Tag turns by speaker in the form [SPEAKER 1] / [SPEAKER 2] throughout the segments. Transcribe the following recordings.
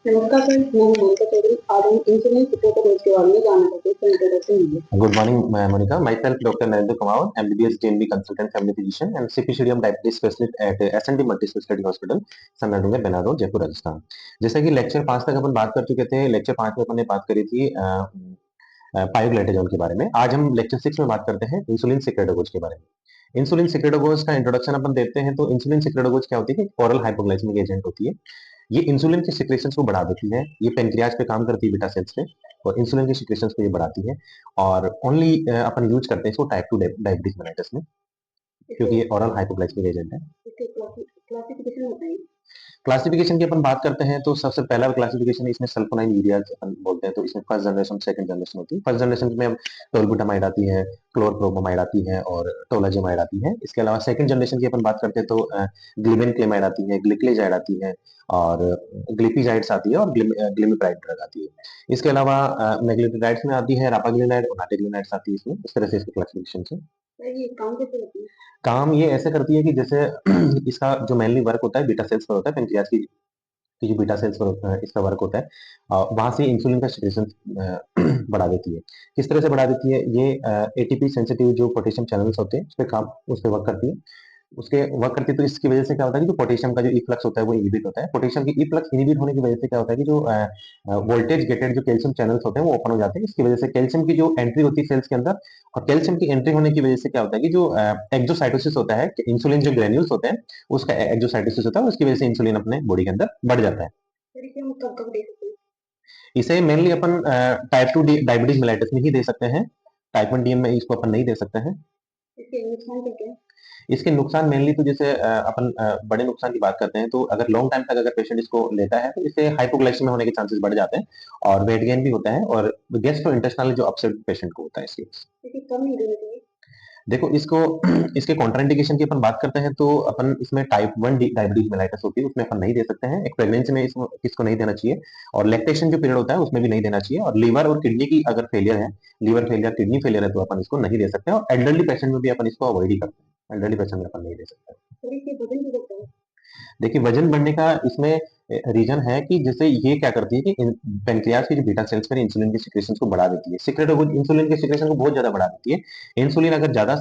[SPEAKER 1] नमस्कार सर, मैं मोनिका चौधरी। आज हम इंसुलिन सपोर्ट के बारे में जानना चाहते हैं। इसका इंट्रोडक्शन दीजिए।
[SPEAKER 2] Good morning, Monica. Myself, Dr. Narendra Kumar, MBBS DNB consultant, family physician, and CPCDM diabetes specialist at S&D Multi Specialty Hospital, सन्नाडुंगा, बेनारो, Jaipur, Rajasthan. जैसा कि लेक्चर 5 तक अपन बात कर चुके थे, लेक्चर 5 में अपन ने बात करी थी पायोग्लाइकोजेन के बारे में। आज हम लेक्चर 6 में बात करते हैं इंसुलिन सिक्रेटोगोज के बारे में। इंसुलिन सिक्रेटोगोज का इंट्रोडक्शन अपन देते हैं तो इंसुलिन सिक्रेटोगोज क्या होती है? ओरल हाइपोग्लाइसेमिक एजेंट होती है। ये इंसुलिन के सिक्रेशंस को बढ़ा देती है। ये पेनक्रियाज पे काम करती है, बीटा सेल्स पे, और इंसुलिन के सिक्रेशंस को ये बढ़ाती है। और ओनली अपन यूज करते हैं इसको टाइप 2 डायबिटीज मेलाइटस में, क्योंकि ये ओरल हाइपोग्लाइसेमिक एजेंट है।
[SPEAKER 1] इसके क्लासिफिकेशन बताइए।
[SPEAKER 2] क्लासिफिकेशन की अपन बात करते हैं तो सबसे पहला क्लासिफिकेशन इसमें सल्फोनाइल यूरियाज अपन बोलते हैं। तो इसमें फर्स्ट जनरेशन, सेकंड जनरेशन होती है। फर्स्ट जनरेशन में टोलबुटामाइड आती है, क्लोरप्रोमाइड आती है और टोलाजेमाइड आती है। इसके अलावा सेकंड जनरेशन की अपन बात करते हैं तो ग्लिबेनक्लेमाइड आती है, ग्लिक्लेजाइड आती है और ग्लिपिजाइड्स आती है और ग्लिमिप्राइड ड्रग आती है। इसके अलावा मेग्लिटिडाइड्स में आती है रापाग्लिनाइड और नाटिग्लिनाइड्स आती है इसमें। इस तरह से इसके क्लासिफिकेशन है।
[SPEAKER 1] सर ये काम कैसे होती है?
[SPEAKER 2] काम ये ऐसे करती है कि जैसे इसका जो मेनली वर्क होता है बीटा सेल्स पर होता है। पेनक्रियाज की जो बीटा सेल्स पर इसका वर्क होता है, वहां से इंसुलिन का सिक्रेशन बढ़ा देती है। किस तरह से बढ़ा देती है? ये एटीपी सेंसिटिव जो पोटेशियम चैनल्स होते हैं उस पर वर्क करती है। उसके वर्क करती है तो इसकी वजह से क्या होता है कि जो पोटेशियम का जो इफ्लक्स होता है वो इनिबिट होता है। पोटेशियम की इफ्लक्स इनिबिट होने की वजह से क्या होता है कि जो वोल्टेज गेटेड जो कैल्शियम चैनल्स होते हैं वो ओपन हो जाते हैं। इसकी वजह से कैल्शियम की जो एंट्री होती है सेल्स के अंदर, और कैल्शियम की एंट्री होने की वजह से क्या होता है कि जो एक्सोसाइटोसिस होता है, इंसुलिन जो ग्रेन्यूल्स होते हैं उसका एक्सोसाइटोसिस होता है, उसकी वजह से इंसुलिन अपने बॉडी के अंदर बढ़ जाता है।
[SPEAKER 1] सर इसे हम कब कब दे सकते हैं?
[SPEAKER 2] इसे मेनली अपन टाइप 2 डायबिटीज मेलाइटिस में ही दे सकते हैं। टाइप 1 डीएम में इसको अपन नहीं दे सकते हैं।
[SPEAKER 1] इसके नुकसान क्या क्या है?
[SPEAKER 2] इसके नुकसान मेनली तो जैसे अपन बड़े नुकसान की बात करते हैं तो अगर लॉन्ग टाइम तक अगर पेशेंट इसको लेता है तो इससे हाइपोग्लाइसेमिया होने के चांसेस बढ़ जाते हैं और वेट गेन भी होता है और गैस्ट्रो इंटेस्टाइनल जो अपसेट पेशेंट को होता है इसके।
[SPEAKER 1] इसे कम नहीं देना चाहिए।
[SPEAKER 2] देखो इसको इसके कॉन्ट्राइंडिकेशन की अपन बात करते हैं तो अपन इसमें टाइप 1 डायबिटीज मेलाइटिस होती है उसमें अपन नहीं दे सकते हैं। एक प्रेगनेंसी में इसको नहीं देना चाहिए, और लैक्टेशन जो पीरियड होता है उसमें भी नहीं देना चाहिए। और लीवर और किडनी की अगर फेलियर है, लीवर फेलियर किडनी फेलियर है, तो अपन इसको नहीं दे सकते हैं। और एल्डरली पेशेंट में भी अपन इसको अवॉइड ही करते हैं। एल्डरली पेशेंट में अपन नहीं दे सकते।
[SPEAKER 1] सर इसके वजन भी बढ़ता है।
[SPEAKER 2] देखिए वजन बढ़ने का इसमें रीजन है कि जैसे ये क्या करती है कि पेनक्रियाज की जो बीटा सेल्स में इंसुलिन की सिक्रेशन को बढ़ा देती है। इंसुलिन के सिक्रेशन को बहुत ज्यादा बढ़ा देती है। इंसुलिन अगर ज्यादा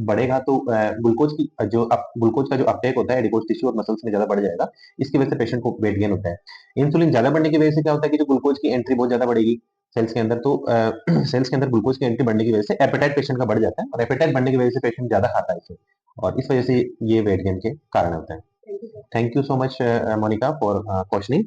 [SPEAKER 2] बढ़ेगा तो ग्लूकोज का जो अपटेक होता है एडिपोज टिश्यू और मसल्स में ज्यादा बढ़ जाएगा। इसकी वजह से पेशेंट को वेट गेन होता है। इंसुलिन ज्यादा बढ़ने की वजह से क्या होता है कि जो ग्लूकोज की एंट्री बहुत ज्यादा बढ़ेगी सेल्स के अंदर, तो सेल्स के अंदर ग्लूकोज की एंट्री बढ़ने की वजह से एपेटाइट पेशेंट का बढ़ जाता है, और एपेटाइट बढ़ने की वजह से पेशेंट ज्यादा खाता है इसे, और इस वजह से ये वेट गेन के कारण होता है।
[SPEAKER 1] Thank you sir.
[SPEAKER 2] Thank you so much, Monica, for questioning.